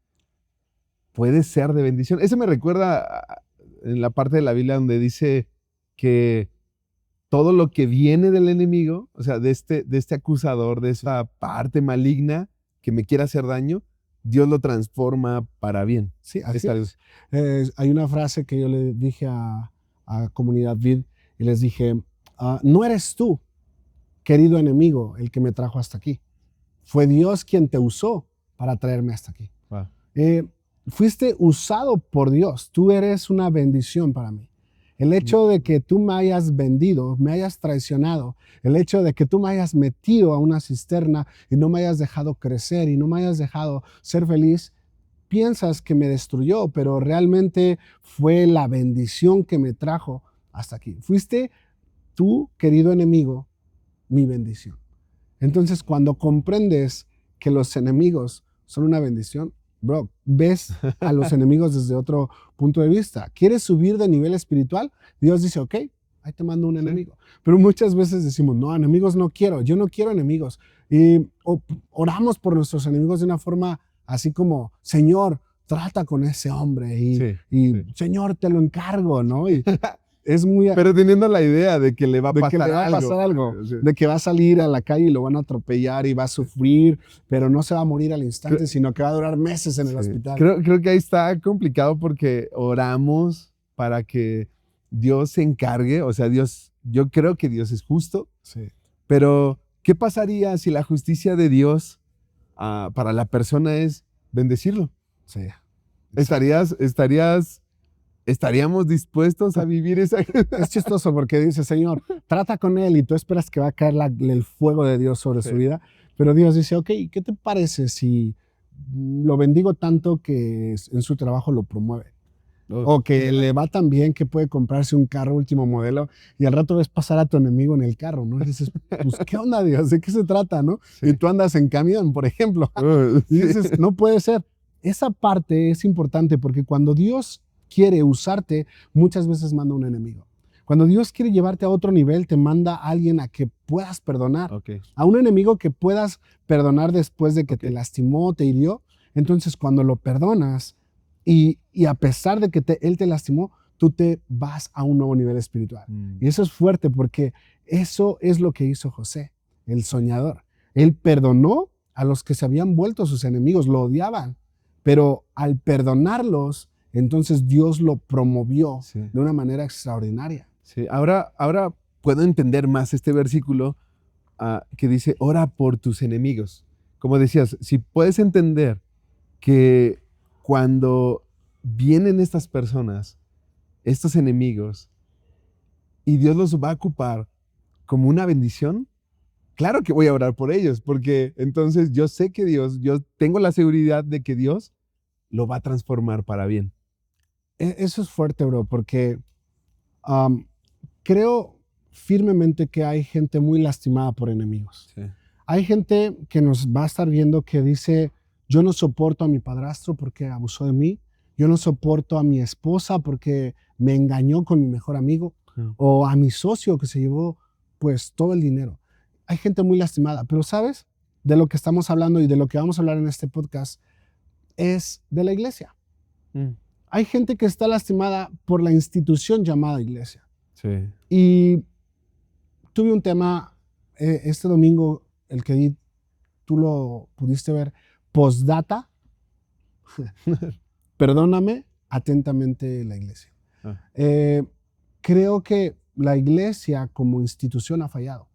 puede ser de bendición. Eso me recuerda en la parte de la Biblia donde dice que todo lo que viene del enemigo, o sea, de este acusador, de esa parte maligna que me quiere hacer daño, Dios lo transforma para bien. Sí, así es. Hay una frase que yo le dije a Comunidad Vid y les dije, no eres tú, querido enemigo, el que me trajo hasta aquí. Fue Dios quien te usó para traerme hasta aquí. Fuiste usado por Dios. Tú eres una bendición para mí. El hecho de que tú me hayas vendido, me hayas traicionado, el hecho de que tú me hayas metido a una cisterna y no me hayas dejado crecer y no me hayas dejado ser feliz, piensas que me destruyó, pero realmente fue la bendición que me trajo hasta aquí. Fuiste tú, querido enemigo, mi bendición. Entonces, cuando comprendes que los enemigos son una bendición, bro, ves a los enemigos desde otro punto de vista. ¿Quieres subir de nivel espiritual? Dios dice, ok, ahí te mando un enemigo. Pero muchas veces decimos, no, enemigos no quiero, yo no quiero enemigos. Y oramos por nuestros enemigos de una forma así como, Señor, trata con ese hombre y Señor, te lo encargo, ¿no? Y es muy... Pero teniendo la idea de que le va a pasar algo. De que va a salir a la calle y lo van a atropellar y va a sufrir, pero no se va a morir al instante, sino que va a durar meses en el hospital. Creo que ahí está complicado porque oramos para que Dios se encargue, o sea, yo creo que Dios es justo, pero ¿qué pasaría si la justicia de Dios para la persona es bendecirlo. Sí. ¿Estaríamos dispuestos a vivir esa? Es chistoso porque dice, Señor, trata con él y tú esperas que va a caer el fuego de Dios sobre su vida. Pero Dios dice, ok, ¿qué te parece si lo bendigo tanto que en su trabajo lo promueve? O que le va tan bien que puede comprarse un carro último modelo y al rato ves pasar a tu enemigo en el carro, ¿no? Y dices, pues, ¿qué onda, Dios? ¿De qué se trata, no? Sí. Y tú andas en camión, por ejemplo. Y dices, no puede ser. Esa parte es importante porque cuando Dios quiere usarte, muchas veces manda un enemigo. Cuando Dios quiere llevarte a otro nivel, te manda a alguien a que puedas perdonar. A un enemigo que puedas perdonar después de que te lastimó, te hirió. Entonces, cuando lo perdonas, y a pesar de que él te lastimó, tú te vas a un nuevo nivel espiritual. Y eso es fuerte porque eso es lo que hizo José, el soñador. Él perdonó a los que se habían vuelto sus enemigos, lo odiaban, pero al perdonarlos, entonces Dios lo promovió de una manera extraordinaria. Sí, ahora puedo entender más este versículo que dice, ora por tus enemigos. Como decías, si puedes entender que cuando vienen estas personas, estos enemigos, y Dios los va a ocupar como una bendición, claro que voy a orar por ellos, porque entonces yo sé que yo tengo la seguridad de que Dios lo va a transformar para bien. Eso es fuerte, bro, porque creo firmemente que hay gente muy lastimada por enemigos. Sí. Hay gente que nos va a estar viendo que dice, yo no soporto a mi padrastro porque abusó de mí. Yo no soporto a mi esposa porque me engañó con mi mejor amigo. O a mi socio que se llevó pues todo el dinero. Hay gente muy lastimada, pero ¿sabes? De lo que estamos hablando y de lo que vamos a hablar en este podcast es de la iglesia. Hay gente que está lastimada por la institución llamada iglesia. Sí. Y tuve un tema este domingo, el que tú lo pudiste ver, postdata, perdóname atentamente la iglesia. Creo que la iglesia como institución ha fallado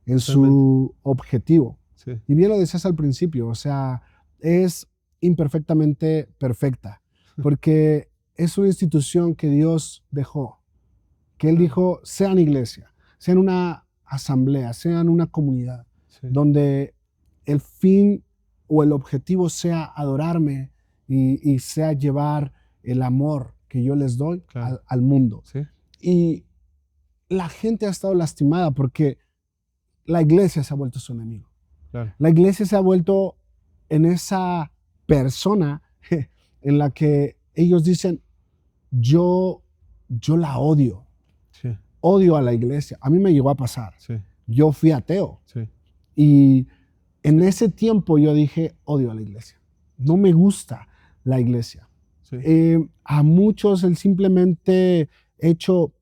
en su objetivo. Sí. Y bien lo decías al principio, o sea, es imperfectamente perfecta, porque es una institución que Dios dejó, que Él dijo, sean iglesia, sean una asamblea, sean una comunidad, donde el fin o el objetivo sea adorarme y sea llevar el amor que yo les doy al mundo. Sí. Y la gente ha estado lastimada porque la iglesia se ha vuelto su enemigo. Claro. La iglesia se ha vuelto en esa persona en la que ellos dicen, yo la odio. Sí. Odio a la iglesia. A mí me llegó a pasar. Sí. Yo fui ateo. Sí. Y en ese tiempo yo dije, odio a la iglesia. No me gusta la iglesia. Sí. A muchos el simple hecho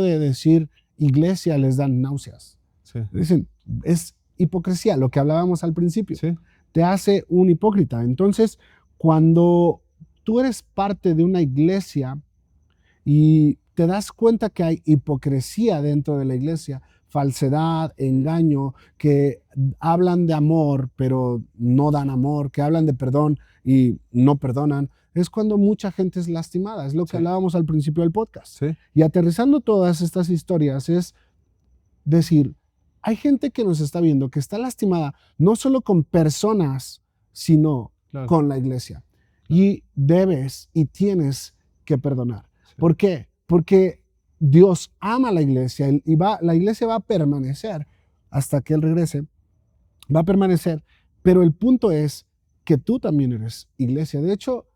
de decir iglesia les dan náuseas. Sí. Dicen, es hipocresía, lo que hablábamos al principio. Sí. Te hace un hipócrita. Entonces, cuando tú eres parte de una iglesia y te das cuenta que hay hipocresía dentro de la iglesia, falsedad, engaño, que hablan de amor, pero no dan amor, que hablan de perdón y no perdonan, es cuando mucha gente es lastimada. Es lo que hablábamos al principio del podcast. Sí. Y aterrizando todas estas historias es decir, hay gente que nos está viendo que está lastimada no solo con personas, sino con la iglesia. Y debes y tienes que perdonar. Sí. ¿Por qué? Porque Dios ama a la iglesia y la iglesia va a permanecer hasta que Él regrese. Va a permanecer, pero el punto es que tú también eres iglesia. De hecho,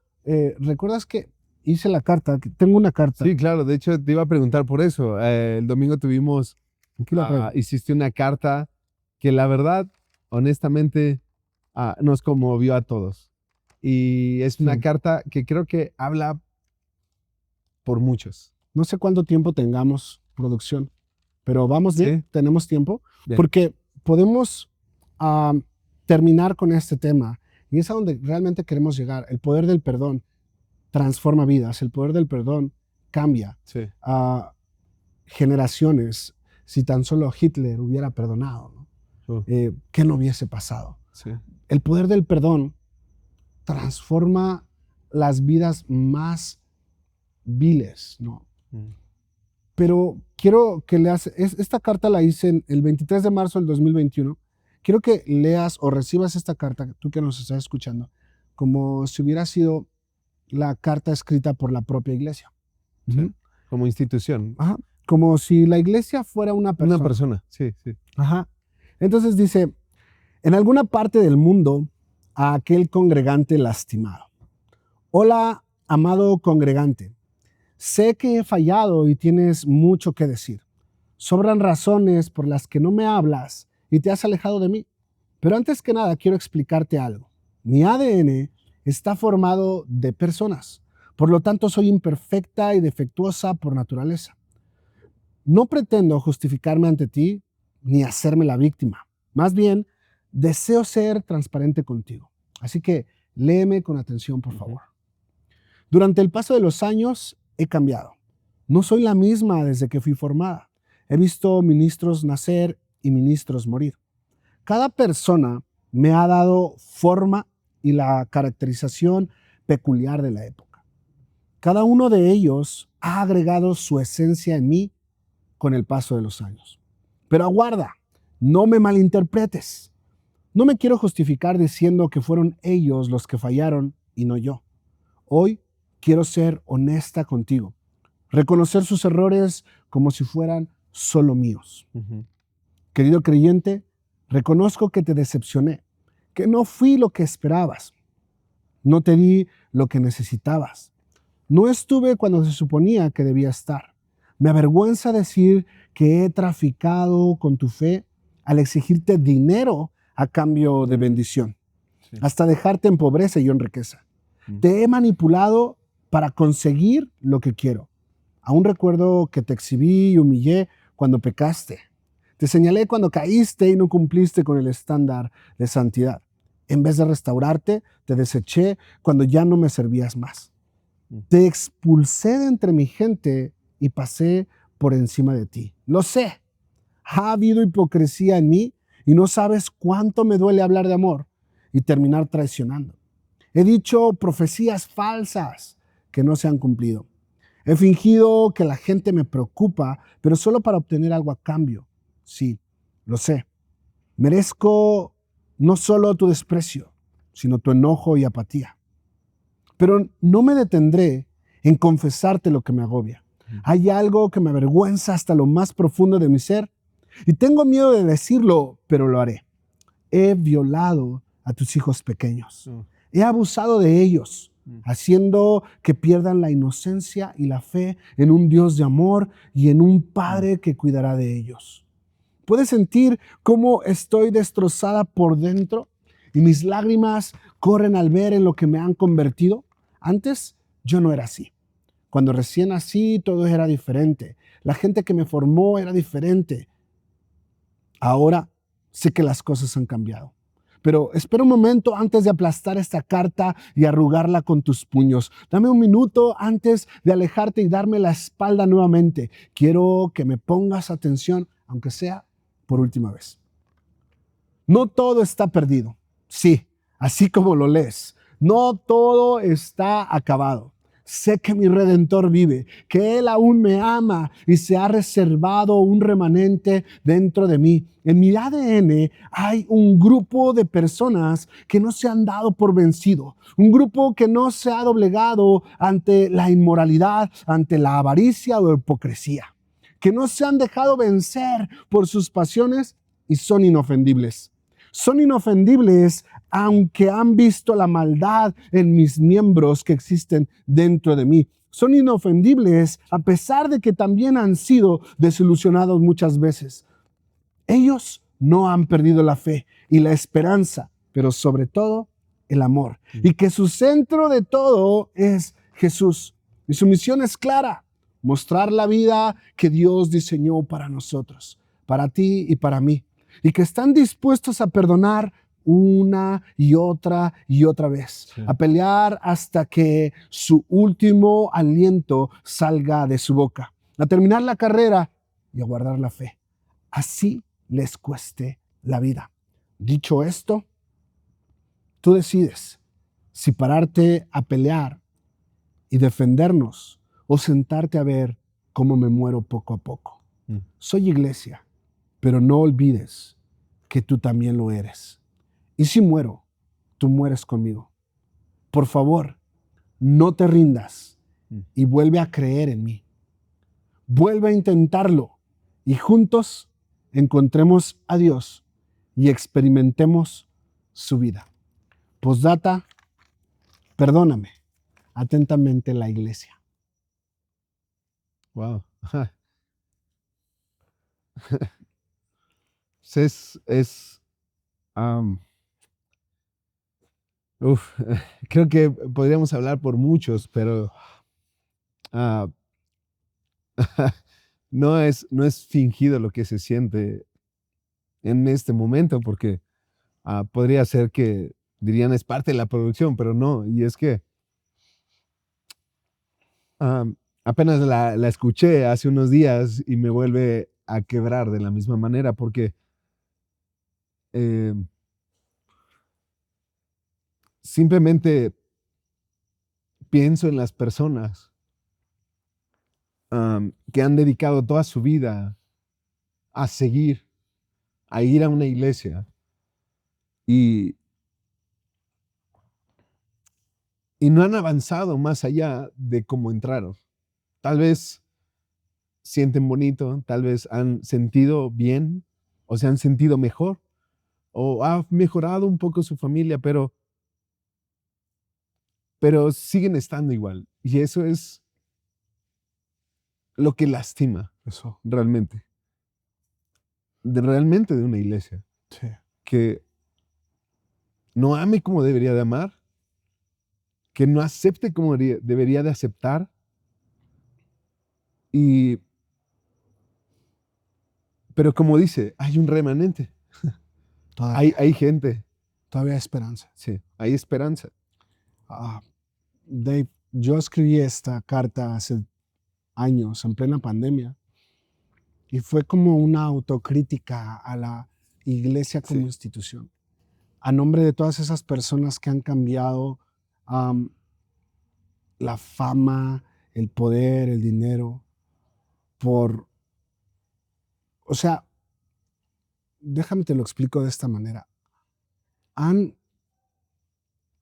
¿recuerdas que hice la carta? Tengo una carta. Sí, claro. De hecho, te iba a preguntar por eso. El domingo hiciste una carta que la verdad, honestamente, nos conmovió a todos. Y es una carta que creo que habla por muchos. No sé cuánto tiempo tengamos, producción, pero vamos bien, tenemos tiempo, porque podemos terminar con este tema. Y es a donde realmente queremos llegar. El poder del perdón transforma vidas. El poder del perdón cambia generaciones. Si tan solo Hitler hubiera perdonado, ¿no? ¿Qué no hubiese pasado? Sí. El poder del perdón transforma las vidas más viles, ¿no? Pero quiero que leas, esta carta la hice el 23 de marzo del 2021. Quiero que leas o recibas esta carta, tú que nos estás escuchando, como si hubiera sido la carta escrita por la propia iglesia. Sí, como institución. Ajá. Como si la iglesia fuera una persona. Una persona, sí, sí. Ajá. Entonces dice, en alguna parte del mundo, a aquel congregante lastimado. Hola, amado congregante. Sé que he fallado y tienes mucho que decir. Sobran razones por las que no me hablas y te has alejado de mí. Pero antes que nada quiero explicarte algo. Mi ADN está formado de personas. Por lo tanto, soy imperfecta y defectuosa por naturaleza. No pretendo justificarme ante ti ni hacerme la víctima. Más bien, deseo ser transparente contigo. Así que léeme con atención, por favor. Durante el paso de los años he cambiado. No soy la misma desde que fui formada. He visto ministros nacer y ministros morir. Cada persona me ha dado forma y la caracterización peculiar de la época. Cada uno de ellos ha agregado su esencia en mí con el paso de los años. Pero aguarda, no me malinterpretes. No me quiero justificar diciendo que fueron ellos los que fallaron y no yo. Hoy quiero ser honesta contigo, reconocer sus errores como si fueran solo míos. Querido creyente, reconozco que te decepcioné, que no fui lo que esperabas. No te di lo que necesitabas. No estuve cuando se suponía que debía estar. Me avergüenza decir que he traficado con tu fe al exigirte dinero a cambio de bendición, hasta dejarte en pobreza y yo en riqueza. Te he manipulado para conseguir lo que quiero. Aún recuerdo que te exhibí y humillé cuando pecaste. Te señalé cuando caíste y no cumpliste con el estándar de santidad. En vez de restaurarte, te deseché cuando ya no me servías más. Te expulsé de entre mi gente y pasé por encima de ti. Lo sé. Ha habido hipocresía en mí y no sabes cuánto me duele hablar de amor y terminar traicionando. He dicho profecías falsas que no se han cumplido. He fingido que la gente me preocupa, pero solo para obtener algo a cambio. Sí, lo sé. Merezco no solo tu desprecio, sino tu enojo y apatía. Pero no me detendré en confesarte lo que me agobia. Hay algo que me avergüenza hasta lo más profundo de mi ser y tengo miedo de decirlo, pero lo haré. He violado a tus hijos pequeños. He abusado de ellos, haciendo que pierdan la inocencia y la fe en un Dios de amor y en un Padre que cuidará de ellos. ¿Puedes sentir cómo estoy destrozada por dentro y mis lágrimas corren al ver en lo que me han convertido? Antes yo no era así. Cuando recién nací todo era diferente. La gente que me formó era diferente. Ahora sé que las cosas han cambiado. Pero espera un momento antes de aplastar esta carta y arrugarla con tus puños. Dame un minuto antes de alejarte y darme la espalda nuevamente. Quiero que me pongas atención, aunque sea por última vez. No todo está perdido. Sí, así como lo lees. No todo está acabado. Sé que mi Redentor vive, que Él aún me ama y se ha reservado un remanente dentro de mí. En mi ADN hay un grupo de personas que no se han dado por vencido, un grupo que no se ha doblegado ante la inmoralidad, ante la avaricia o hipocresía, que no se han dejado vencer por sus pasiones y son inofendibles. Son inofendibles aunque han visto la maldad en mis miembros que existen dentro de mí. Son inofendibles a pesar de que también han sido desilusionados muchas veces. Ellos no han perdido la fe y la esperanza, pero sobre todo el amor. Y que su centro de todo es Jesús. Y su misión es clara: mostrar la vida que Dios diseñó para nosotros, para ti y para mí. Y que están dispuestos a perdonar una y otra vez, a pelear hasta que su último aliento salga de su boca, a terminar la carrera y a guardar la fe. Así les cueste la vida. Dicho esto, tú decides si pararte a pelear y defendernos o sentarte a ver cómo me muero poco a poco. Soy iglesia, pero no olvides que tú también lo eres. Y si muero, tú mueres conmigo. Por favor, no te rindas y vuelve a creer en mí. Vuelve a intentarlo y juntos encontremos a Dios y experimentemos su vida. Postdata, perdóname. Atentamente, la iglesia. Wow. Creo que podríamos hablar por muchos, pero no es fingido lo que se siente en este momento, porque podría ser que dirían es parte de la producción, pero no. Y es que apenas la escuché hace unos días y me vuelve a quebrar de la misma manera, porque simplemente pienso en las personas que han dedicado toda su vida a seguir, a ir a una iglesia y no han avanzado más allá de cómo entraron. Tal vez sienten bonito, tal vez han sentido bien o se han sentido mejor o ha mejorado un poco su familia, pero siguen estando igual. Y eso es lo que lastima Eso. realmente. Realmente de una iglesia. Sí. Que no ame como debería de amar, que no acepte como debería de aceptar pero como dice, hay un remanente. Hay gente. Todavía hay esperanza. Sí, hay esperanza. Dave, yo escribí esta carta hace años, en plena pandemia, y fue como una autocrítica a la iglesia como institución, a nombre de todas esas personas que han cambiado la fama, el poder, el dinero, déjame te lo explico de esta manera. Han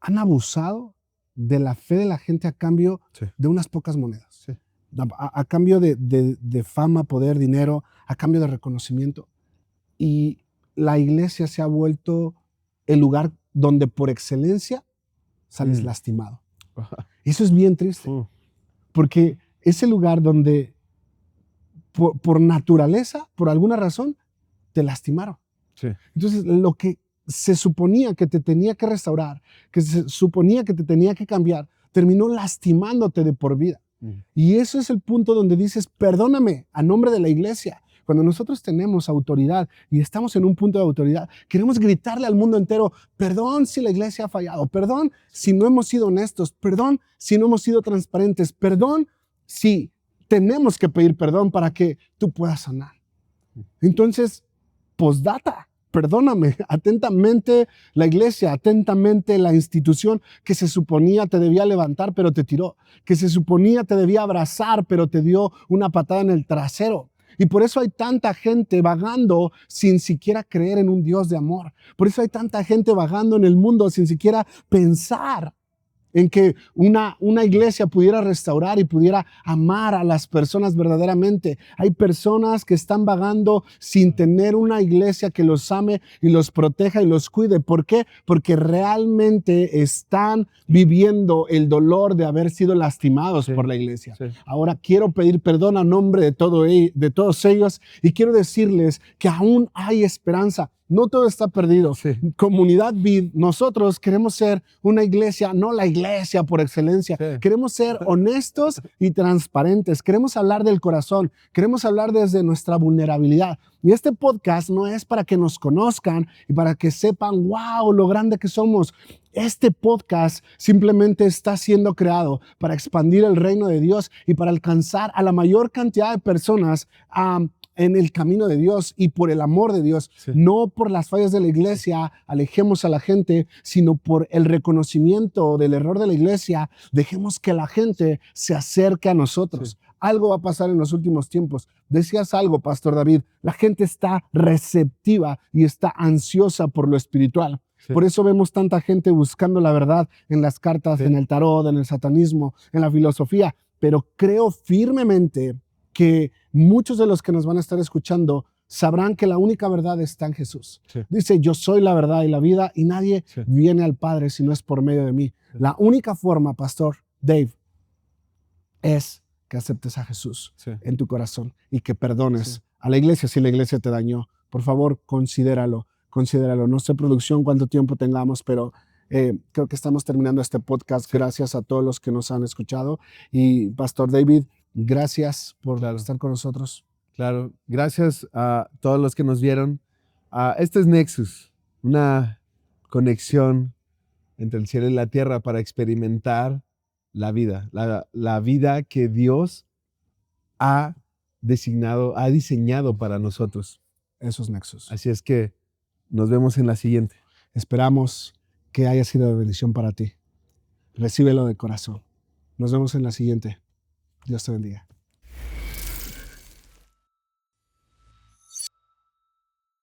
abusado de la fe de la gente a cambio de unas pocas monedas. Sí. A cambio de fama, poder, dinero, a cambio de reconocimiento. Y la iglesia se ha vuelto el lugar donde por excelencia sales lastimado. Eso es bien triste. Porque es el lugar donde por naturaleza, por alguna razón, te lastimaron. Sí. Entonces, lo que se suponía que te tenía que restaurar, que se suponía que te tenía que cambiar, terminó lastimándote de por vida. Y eso es el punto donde dices, perdóname a nombre de la iglesia. Cuando nosotros tenemos autoridad y estamos en un punto de autoridad, queremos gritarle al mundo entero, perdón si la iglesia ha fallado, perdón si no hemos sido honestos, perdón si no hemos sido transparentes, perdón si tenemos que pedir perdón para que tú puedas sanar. Entonces, postdata, perdóname, atentamente la iglesia, atentamente la institución que se suponía te debía levantar, pero te tiró, que se suponía te debía abrazar, pero te dio una patada en el trasero. Y por eso hay tanta gente vagando sin siquiera creer en un Dios de amor. Por eso hay tanta gente vagando en el mundo sin siquiera pensar en que una iglesia pudiera restaurar y pudiera amar a las personas verdaderamente. Hay personas que están vagando sin tener una iglesia que los ame y los proteja y los cuide. ¿Por qué? Porque realmente están viviendo el dolor de haber sido lastimados por la iglesia. Sí. Ahora quiero pedir perdón a nombre de todos ellos y quiero decirles que aún hay esperanza. No todo está perdido. Sí. Comunidad Vid, nosotros queremos ser una iglesia, no la iglesia por excelencia. Sí. Queremos ser honestos y transparentes. Queremos hablar del corazón. Queremos hablar desde nuestra vulnerabilidad. Y este podcast no es para que nos conozcan y para que sepan, wow, lo grande que somos. Este podcast simplemente está siendo creado para expandir el reino de Dios y para alcanzar a la mayor cantidad de personas en el camino de Dios y por el amor de Dios, Sí. no por las fallas de la iglesia, alejemos a la gente, sino por el reconocimiento del error de la iglesia, dejemos que la gente se acerque a nosotros. Sí. Algo va a pasar en los últimos tiempos. Decías algo, Pastor David, la gente está receptiva y está ansiosa por lo espiritual. Sí. Por eso vemos tanta gente buscando la verdad en las cartas, Sí. en el tarot, en el satanismo, en la filosofía. Pero creo firmemente que muchos de los que nos van a estar escuchando sabrán que la única verdad está en Jesús. Sí. Dice, yo soy la verdad y la vida y nadie Sí. viene al Padre si no es por medio de mí. Sí. La única forma, Pastor Dave, es que aceptes a Jesús Sí. en tu corazón y que perdones Sí. a la iglesia si la iglesia te dañó. Por favor, considéralo. No sé, producción, cuánto tiempo tengamos, pero creo que estamos terminando este podcast. Sí. Gracias a todos los que nos han escuchado. Y Pastor David, gracias por Claro. estar con nosotros. Claro, gracias a todos los que nos vieron. Este es Nexus, una conexión entre el cielo y la tierra para experimentar la vida, la vida que Dios ha designado, ha diseñado para nosotros. Esos nexos. Así es que nos vemos en la siguiente. Esperamos que haya sido de bendición para ti. Recíbelo de corazón. Nos vemos en la siguiente. Dios te bendiga.